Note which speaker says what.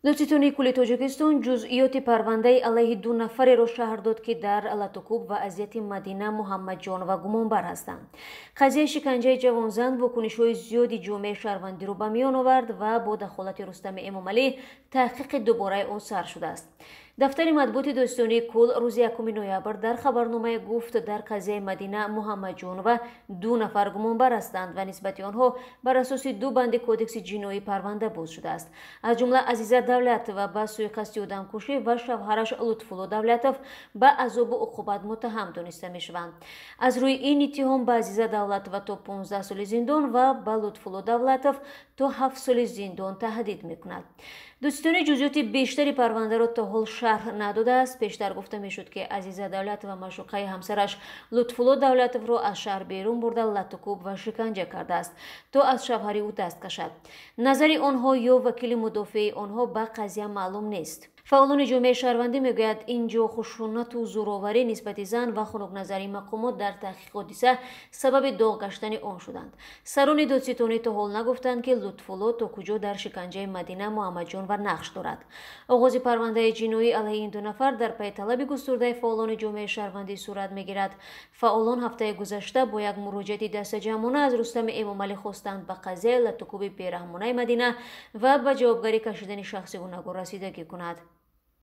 Speaker 1: Додситони кули Тоҷикистон ҷузъиёти парвандаи алайҳи ду нафареро шаҳр дод, ки дар Латукуб ва Азияти Мадина Муҳаммадҷонова гумонбар ҳастанд. Қазияи шиканҷаи ҷавонзанд вокунишҳои зиёди ҷомеаи шаҳрвандиро ба миён овард ва бо дахолати Рустами Эмомалӣ таҳқиқи дубораи он сар шудааст. Дафтари матбуоти Додситонии Кул рӯзи 1 ноябр дар хабарномае гуфт, дар Қазияи Мадина Муҳаммадҷонова ду нафар гумонбар ҳастанд ва нисбати онҳо бар асоси ду банди кодекси ҷиноӣ парванда боз шудааст. Аз ҷумла Азиза Давлатова ба суиқасди одамкушӣ ва шавҳараш Лутфулло Давлатов ба азобу уқубат муттаҳам дониста мешаванд. Аз рӯи ин иттиҳом ба Азиза Давлатова то 15 соли зиндон ва ба Лутфулло Давлатов то 7 соли зиндон таҳдид мекунад. Додситони ҷузъиёти бештари парвандаро то ҳол шарҳ надодааст. Пештар гуфта мешуд, ки Азиза Давлатова маъшуқаи ҳамсараш Лутфулло Давлатовро аз шаҳр берун бурда Латукуб ва шиканҷа кардааст, то аз шавҳари ӯ даст кашад. Назари онҳо ё вакили мудофиаи онҳо ба қазия маълум нест. Фаъолони ҷомеаи шаҳрвандӣ мегӯяд, ин ҷо хушунату зӯроварӣ нисбати зан ва хунукназарии мақомот дар таҳқиқи ҳодиса сабаби доғ гаштани он шуданд. Сарони додситонӣ то ҳол нагуфтанд, ки Лутфулло то куҷо дар шиканҷаи Мадина Муҳаммадҷонова нақш дорад. Оғози парвандаи ҷиноӣ алайҳи ин ду нафар дар пайи талаби густурдаи фаъолони ҷомеаи шаҳрвандӣ сурат мегирад. Фаъолон ҳафтаи гузашта бо як муроҷиати дастаҷамона аз Рустами Эмомалӣ хостанд ба қазияи Латукуби бераҳмонаи Мадина ва ба ҷавобгарӣ кашидани шахси гуногор расидагӣ кунад.